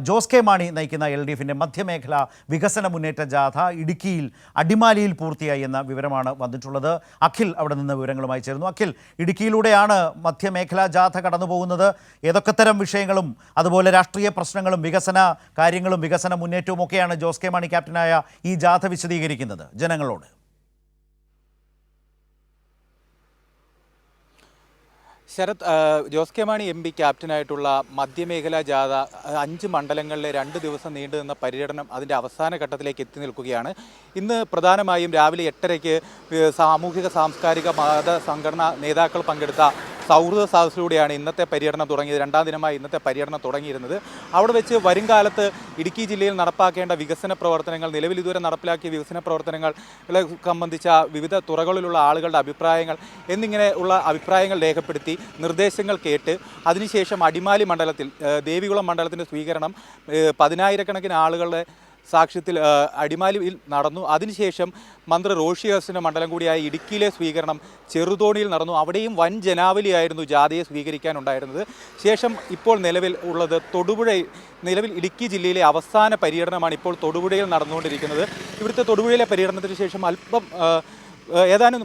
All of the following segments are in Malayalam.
ജോസ് കെ മാണി നയിക്കുന്ന LDFിൻ്റെ മധ്യമേഖല വികസന മുന്നേറ്റ ജാഥ ഇടുക്കിയിൽ അടിമാലിയിൽ പൂർത്തിയായി എന്ന വിവരമാണ് വന്നിട്ടുള്ളത്. അഖിൽ അവിടെ നിന്ന് വിവരങ്ങളുമായി ചേരുന്നു. അഖിൽ, ഇടുക്കിയിലൂടെയാണ് മധ്യമേഖലാ ജാഥ കടന്നു പോകുന്നത്. ഏതൊക്കെ തരം വിഷയങ്ങളും അതുപോലെ രാഷ്ട്രീയ പ്രശ്നങ്ങളും വികസന കാര്യങ്ങളും വികസന മുന്നേറ്റവും ഒക്കെയാണ് ജോസ് കെ മാണി ക്യാപ്റ്റനായ ഈ ജാഥ വിശദീകരിക്കുന്നത് ജനങ്ങളോട്? ശരത്, ജോസ് കെ മാണി MP ക്യാപ്റ്റനായിട്ടുള്ള മധ്യമേഖലാ ജാഥ 5 മണ്ഡലങ്ങളിലെ 2 ദിവസം നീണ്ടു നിന്ന പര്യടനം അതിൻ്റെ അവസാന ഘട്ടത്തിലേക്ക് എത്തി നിൽക്കുകയാണ്. ഇന്ന് പ്രധാനമായും രാവിലെ 8:30-ക്ക് സാമൂഹിക സാംസ്കാരിക മത സംഘടനാ നേതാക്കൾ പങ്കെടുത്ത സൗഹൃദ സദസ്സിലൂടെയാണ് ഇന്നത്തെ പര്യടനം തുടങ്ങിയത്. 2ാം ദിനമായി ഇന്നത്തെ പര്യടനം തുടങ്ങിയിരുന്നത്. അവിടെ വെച്ച് വരും കാലത്ത് ഇടുക്കി ജില്ലയിൽ നടപ്പാക്കേണ്ട വികസന പ്രവർത്തനങ്ങൾ, നിലവിൽ ഇതുവരെ നടപ്പിലാക്കിയ വികസന പ്രവർത്തനങ്ങളെ സംബന്ധിച്ച വിവിധ തുറകളിലുള്ള ആളുകളുടെ അഭിപ്രായങ്ങൾ എന്നിങ്ങനെ ഉള്ള അഭിപ്രായങ്ങൾ രേഖപ്പെടുത്തി നിർദ്ദേശങ്ങൾ കേട്ട് അതിനുശേഷം അടിമാലി മണ്ഡലത്തിൽ ദേവികുളം മണ്ഡലത്തിൻ്റെ സ്വീകരണം 10,000-കണക്കിന് ആളുകളുടെ സാക്ഷ്യത്തിൽ അടിമാലിയിൽ നടന്നു. അതിനുശേഷം മന്ത്രി റോഷി അഗസ്റ്റിൻ്റെ മണ്ഡലം കൂടിയായ ഇടുക്കിയിലെ സ്വീകരണം ചെറുതോണിയിൽ നടന്നു. അവിടെയും വൻ ജനാവലിയായിരുന്നു ജാഥയെ സ്വീകരിക്കാനുണ്ടായിരുന്നത്. ശേഷം ഇപ്പോൾ നിലവിൽ ഉള്ളത് നിലവിൽ ഇടുക്കി ജില്ലയിലെ അവസാന പര്യടനമാണ് ഇപ്പോൾ തൊടുപുഴയിൽ നടന്നുകൊണ്ടിരിക്കുന്നത്. ഇവിടുത്തെ തൊടുപുഴയിലെ പര്യടനത്തിന് ശേഷം ഏതാനും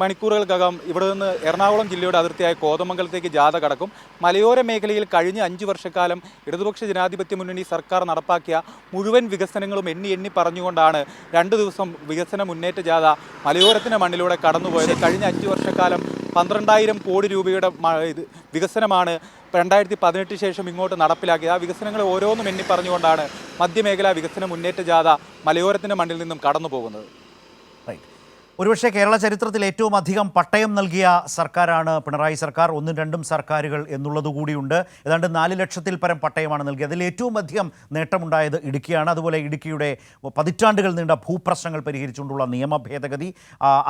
മണിക്കൂറുകൾക്കകം ഇവിടെ നിന്ന് എറണാകുളം ജില്ലയുടെ അതിർത്തിയായ കോതമംഗലത്തേക്ക് ജാഥ കടക്കും. മലയോര മേഖലയിൽ കഴിഞ്ഞ 5 വർഷക്കാലം ഇടതുപക്ഷ ജനാധിപത്യ മുന്നണി സർക്കാർ നടപ്പാക്കിയ മുഴുവൻ വികസനങ്ങളും എണ്ണി പറഞ്ഞുകൊണ്ടാണ് 2 ദിവസം വികസന മുന്നേറ്റ ജാഥ മലയോരത്തിൻ്റെ മണ്ണിലൂടെ കടന്നുപോയത്. കഴിഞ്ഞ 5 വർഷക്കാലം 12,000 കോടി രൂപയുടെ വികസനമാണ് 2018 ശേഷം ഇങ്ങോട്ട് നടപ്പിലാക്കിയത്. ആ വികസനങ്ങൾ ഓരോന്നും എണ്ണി പറഞ്ഞുകൊണ്ടാണ് മധ്യമേഖലാ വികസന മുന്നേറ്റ ജാഥ മലയോരത്തിൻ്റെ മണ്ണിൽ നിന്നും കടന്നു പോകുന്നത്. ഒരുപക്ഷെ കേരള ചരിത്രത്തിൽ ഏറ്റവും അധികം പട്ടയം നൽകിയ സർക്കാരാണ് പിണറായി സർക്കാർ. 1ഉം 2ഉം സർക്കാരുകൾ എന്നുള്ളതുകൂടിയുണ്ട്. ഏതാണ്ട് 4 ലക്ഷത്തിൽ പരം പട്ടയമാണ് നൽകിയത്. അതിൽ ഏറ്റവും അധികം നേട്ടമുണ്ടായത് ഇടുക്കിയാണ്. അതുപോലെ ഇടുക്കിയുടെ പതിറ്റാണ്ടുകൾ നീണ്ട ഭൂപ്രശ്നങ്ങൾ പരിഹരിച്ചുകൊണ്ടുള്ള നിയമ ഭേദഗതി,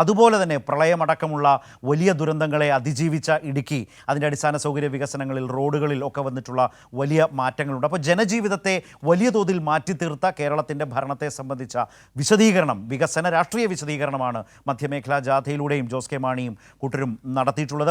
അതുപോലെ തന്നെ പ്രളയമടക്കമുള്ള വലിയ ദുരന്തങ്ങളെ അതിജീവിച്ച ഇടുക്കി, അതിൻ്റെ അടിസ്ഥാന സൗകര്യ വികസനങ്ങളിൽ, റോഡുകളിൽ ഒക്കെ വന്നിട്ടുള്ള വലിയ മാറ്റങ്ങളുണ്ട്. അപ്പോൾ ജനജീവിതത്തെ വലിയ തോതിൽ മാറ്റിത്തീർത്ത കേരളത്തിൻ്റെ ഭരണത്തെ സംബന്ധിച്ച വിശദീകരണം, വികസന രാഷ്ട്രീയ വിശദീകരണമാണ് മധ്യമേഖലാ ജാഥയിലൂടെയും ജോസ് കെ മാണിയും കൂട്ടരും നടത്തിയിട്ടുള്ളത്.